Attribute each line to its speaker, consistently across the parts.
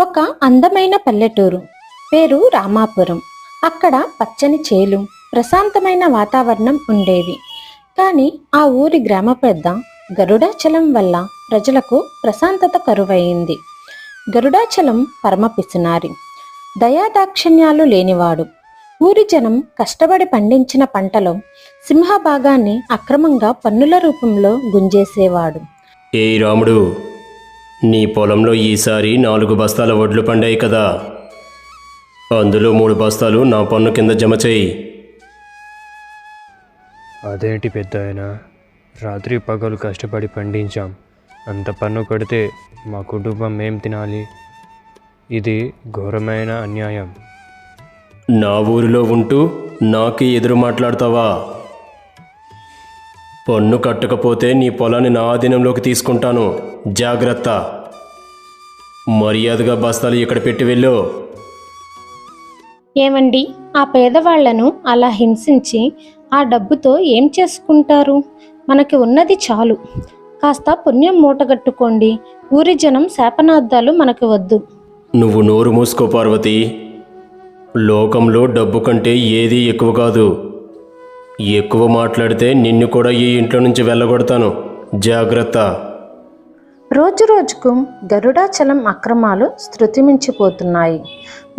Speaker 1: ఒక అందమైన పల్లెటూరు, పేరు రామాపురం. అక్కడ పచ్చని చేలు, ప్రశాంతమైన వాతావరణం ఉండేది. కానీ ఆ ఊరి గ్రామ పెద్ద గరుడాచలం వల్ల ప్రజలకు ప్రశాంతత కరువయింది. గరుడాచలం పరమ పిసినారి, దయాదాక్షిణ్యాలు లేనివాడు. ఊరి జనం కష్టపడి పండించిన పంటలో సింహభాగాన్ని అక్రమంగా పన్నుల రూపంలో గుంజేసేవాడు.
Speaker 2: ఏయ్ రాముడు, నీ పొలంలో ఈసారి 4 బస్తాల వడ్లు పండాయి కదా, అందులో 3 బస్తాలు నా పన్ను కింద జమ చేయి.
Speaker 3: అదేంటి పెద్దాయన, రాత్రి పగలు కష్టపడి పండించాం, అంత పన్ను కడితే మా కుటుంబం ఏం తినాలి? ఇది ఘోరమైన అన్యాయం.
Speaker 2: నా ఊరిలో ఉంటూ నాకే ఎదురు మాట్లాడతావా? పన్ను కట్టకపోతే నీ పొలాన్ని నా ఆధీనంలోకి తీసుకుంటాను, జాగ్రత్త. మర్యాదగా బస్తాలు ఇక్కడ పెట్టి వెళ్ళు.
Speaker 1: ఏమండి, ఆ పేదవాళ్లను అలా హింసించి ఆ డబ్బుతో ఏం చేసుకుంటారు? మనకి ఉన్నది చాలు. కాస్త పుణ్యం మూటగట్టుకోండి. ఊరి జనం శాపనార్థాలు మనకు వద్దు.
Speaker 2: నువ్వు నోరు మూసుకో పార్వతి. లోకంలో డబ్బు కంటే ఏదీ ఎక్కువ కాదు. ఎక్కువ మాట్లాడితే నిన్ను కూడా ఈ ఇంట్లో నుంచి వెళ్ళగొడతాను, జాగ్రత్త.
Speaker 1: రోజు రోజుకు గరుడాచలం అక్రమాలు శృతిమించిపోతున్నాయి.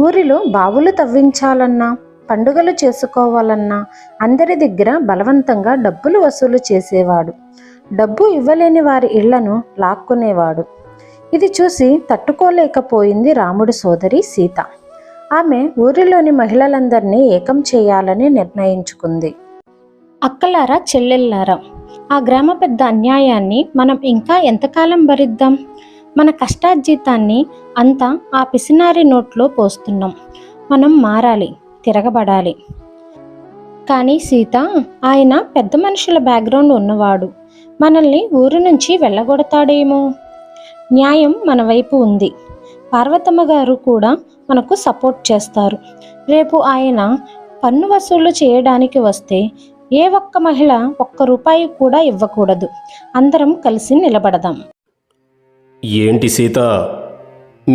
Speaker 1: ఊరిలో బావులు తవ్వించాలన్నా, పండుగలు చేసుకోవాలన్నా అందరి దగ్గర బలవంతంగా డబ్బులు వసూలు చేసేవాడు. డబ్బు ఇవ్వలేని వారి ఇళ్లను లాక్కునేవాడు. ఇది చూసి తట్టుకోలేకపోయింది రాముడి సోదరి సీత. ఆమె ఊరిలోని మహిళలందరినీ ఏకం చేయాలని నిర్ణయించుకుంది. అక్కలారా, చెల్లెల్లారా, ఆ గ్రామ పెద్ద అన్యాయాన్ని మనం ఇంకా ఎంతకాలం భరిద్దాం? మన కష్టార్జితాన్ని అంతా ఆ పిసినారి నోట్లో పోస్తున్నాం. మనం మారాలి, తిరగబడాలి. కానీ సీత, ఆయన పెద్ద మనుషుల బ్యాక్గ్రౌండ్ ఉన్నవాడు. మనల్ని ఊరి నుంచి వెళ్ళగొడతాడేమో. న్యాయం మన వైపు ఉంది. పార్వతమ్మ గారు కూడా మనకు సపోర్ట్ చేస్తారు. రేపు ఆయన పన్ను వసూలు చేయడానికి వస్తే ఏ ఒక్క మహిళ ₹1 కూడా ఇవ్వకూడదు. అందరం కలిసి నిలబడదాం.
Speaker 2: ఏంటి సీత,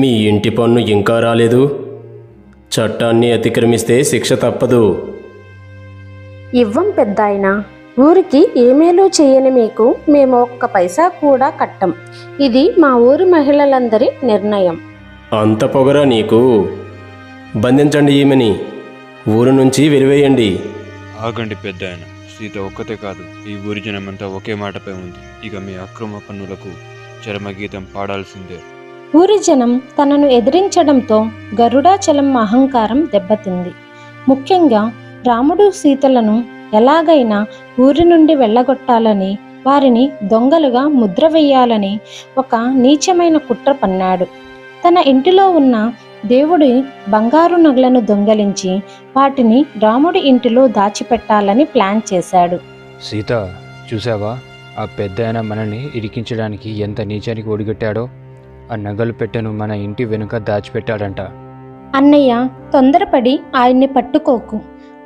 Speaker 2: మీ ఇంటి పన్ను ఇంకా రాలేదు? చట్టాన్ని అతిక్రమిస్తే శిక్ష తప్పదు.
Speaker 1: ఇవ్వం పెద్దాయన. ఊరికి ఏమేలు చేయని మీకు మేము ఒక్క పైసా కూడా కట్టం. ఇది మా ఊరి మహిళలందరి నిర్ణయం.
Speaker 2: అంత పొగరా నీకు? బంధించండి ఈమెని, ఊరు నుంచి వెలివేయండి.
Speaker 4: ఆగండి పెద్దాయన, సీత ఒక్కతే కాదు, ఈ ఊరి జనమంతా ఒకే మాటపై ఉంది. ఇక మీ అక్రమ పన్నులకు చరమగీతం పాడాల్సిందే.
Speaker 1: ఊరి జనం తనను ఎదిరించడంతో గరుడాచలం అహంకారం దెబ్బతింది. ముఖ్యంగా రాముడు సీతలను ఎలాగైనా ఊరి నుండి వెళ్ళగొట్టాలని, వారిని దొంగలుగా ముద్ర వేయాలని ఒక నీచమైన కుట్ర పన్నాడు. తన ఇంటిలో ఉన్న దేవుడి బంగారు నగలను దొంగలించి వాటిని రాముడి ఇంటిలో దాచిపెట్టాలని ప్లాన్ చేశాడు.
Speaker 3: సీత, చూసావా ఆ పెద్దాయన మనల్ని ఇరికించడానికి ఎంత నీచానికి ఒడిగట్టాడో? ఆ నగలు పెట్టెను మన ఇంటి వెనుక దాచిపెట్టాడంట.
Speaker 1: అన్నయ్య, తొందరపడి ఆయన్ని పట్టుకోకు.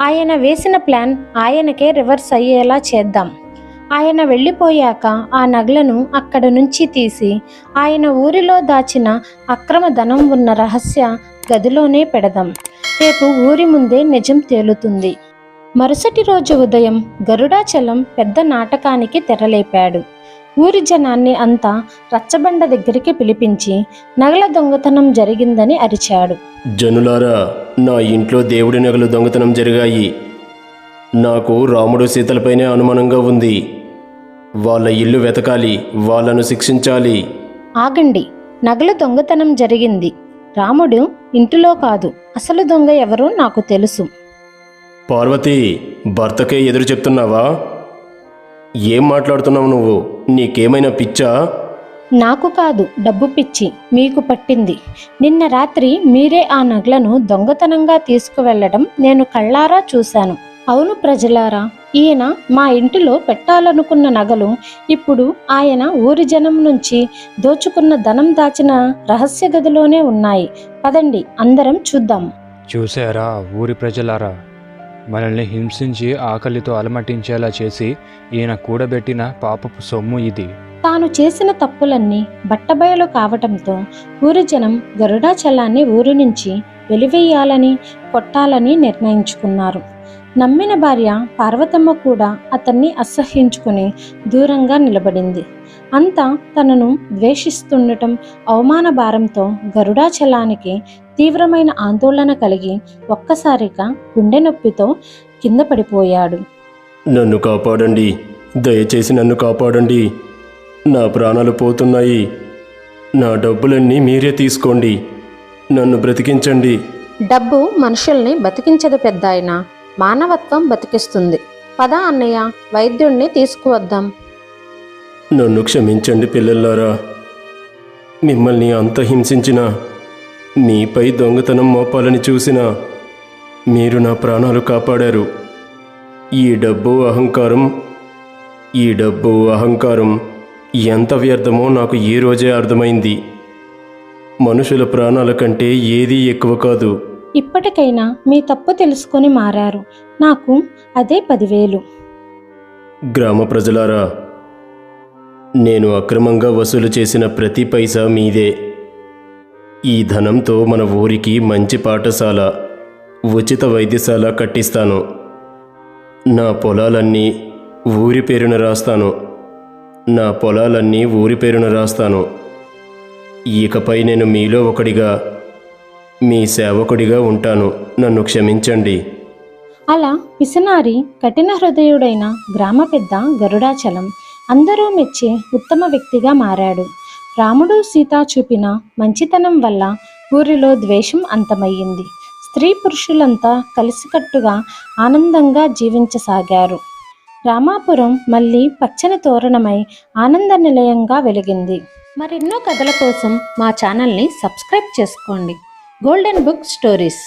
Speaker 1: ఆయన వేసిన ప్లాన్ ఆయనకే రివర్స్ అయ్యేలా చేద్దాం. ఆయన వెళ్ళిపోయాక ఆ నగలను అక్కడ నుంచి తీసి ఆయన ఊరిలో దాచిన అక్రమ ధనం ఉన్న రహస్య గదిలోనే పెడదాం. రేపు ఊరి ముందే నిజం తేలుతుంది. మరుసటి రోజు ఉదయం గరుడాచలం పెద్ద నాటకానికి తెరలేపాడు. ఊరి జనాన్ని అంతా రచ్చబండ దగ్గరికి పిలిపించి నగల దొంగతనం జరిగిందని అరిచాడు.
Speaker 2: జనులారా, నా ఇంట్లో దేవుడి నగలు దొంగతనం జరిగాయి. నాకు రాముడు సీతలపైనే అనుమానంగా ఉంది. వాళ్ళ ఇల్లు వెతకాలి, వాళ్ళను శిక్షించాలి.
Speaker 1: ఆగండి, నగల దొంగతనం జరిగింది. రాముడు ఇంటిలో కాదు. అసలు దొంగ ఎవరో నాకు తెలుసు.
Speaker 2: పార్వతి, భర్తకే ఎదురు చెప్తున్నావా? ఏం మాట్లాడుతున్నావు నువ్వు? నీకేమైనా పిచ్చా?
Speaker 1: నాకు కాదు, డబ్బు పిచ్చి మీకు పట్టింది. నిన్న రాత్రి మీరే ఆ నగలను దొంగతనంగా తీసుకువెళ్లడం నేను కళ్ళారా చూశాను. అవును ప్రజలారా, ఈయన మా ఇంటిలో పెట్టాలనుకున్న నగలు ఇప్పుడు ఆయన ఊరి జనం నుంచి దోచుకున్న ధనం దాచిన రహస్య గదిలోనే ఉన్నాయి. పదండి, అందరం చూద్దాం.
Speaker 3: చూసారా ఊరి ప్రజలారా, మనల్ని హింసించి ఆకలితో అలమటించేలా చేసి ఈయన కూడబెట్టిన పాపపు సొమ్ము ఇది.
Speaker 1: తాను చేసిన తప్పులన్నీ బట్టబయలు కావటంతో ఊరి జనం గరుడాచలాన్ని ఊరి నుంచి వెలివేయాలని, కొట్టాలని నిర్ణయించుకున్నారు. నమ్మిన భార్య పార్వతమ్మ కూడా అతన్ని అసహ్యించుకుని దూరంగా నిలబడింది. అంతా తనను ద్వేషిస్తుండటం, అవమాన భారంతో గరుడాచలానికి తీవ్రమైన ఆందోళన కలిగి ఒక్కసారిగా గుండె నొప్పితో కింద పడిపోయాడు.
Speaker 2: నన్ను కాపాడండి, దయచేసి నన్ను కాపాడండి. నా ప్రాణాలు పోతున్నాయి. నా డబ్బులన్నీ మీరే తీసుకోండి. నన్ను బ్రతికించండి.
Speaker 1: డబ్బు మనుషుల్ని బతికించదు పెద్దాయన, మానవత్వం బతికిస్తుంది. పద అన్నయ్య, వైద్యుణ్ణి తీసుకువద్దాం.
Speaker 2: నన్ను క్షమించండి పిల్లలారా. మిమ్మల్ని అంత హింసించినా, మీపై దొంగతనం మోపాలని చూసినా మీరు నా ప్రాణాలు కాపాడారు. ఈ డబ్బు అహంకారం ఎంత వ్యర్థమో నాకు ఈ రోజే అర్థమైంది. మనుషుల ప్రాణాల కంటే ఏదీ ఎక్కువ కాదు.
Speaker 1: ఇప్పటికైనా మీ తప్పు తెలుసుకొని మారారు. నాకు అదే 10,000.
Speaker 2: గ్రామ ప్రజలారా, నేను అక్రమంగా వసూలు చేసిన ప్రతి పైసా మీదే. ఈ ధనంతో మన ఊరికి మంచి పాఠశాల, ఉచిత వైద్యశాల కట్టిస్తాను. నా పొలాలన్నీ ఊరి పేరున రాస్తాను. ఇకపై నేను మీలో ఒకడిగా, మీ సేవకుడిగా ఉంటాను. నన్ను క్షమించండి.
Speaker 1: అలా పిసినారి కఠిన హృదయుడైన గ్రామ పెద్ద గరుడాచలం అందరూ మెచ్చే ఉత్తమ వ్యక్తిగా మారాడు. రాముడు సీత చూపిన మంచితనం వల్ల ఊరిలో ద్వేషం అంతమయ్యింది. స్త్రీ పురుషులంతా కలిసికట్టుగా ఆనందంగా జీవించసాగారు. రామాపురం మళ్ళీ పచ్చని తోరణమై ఆనంద నిలయంగా వెలిగింది. మరెన్నో కథల కోసం మా ఛానల్ని సబ్స్క్రైబ్ చేసుకోండి. Golden book stories.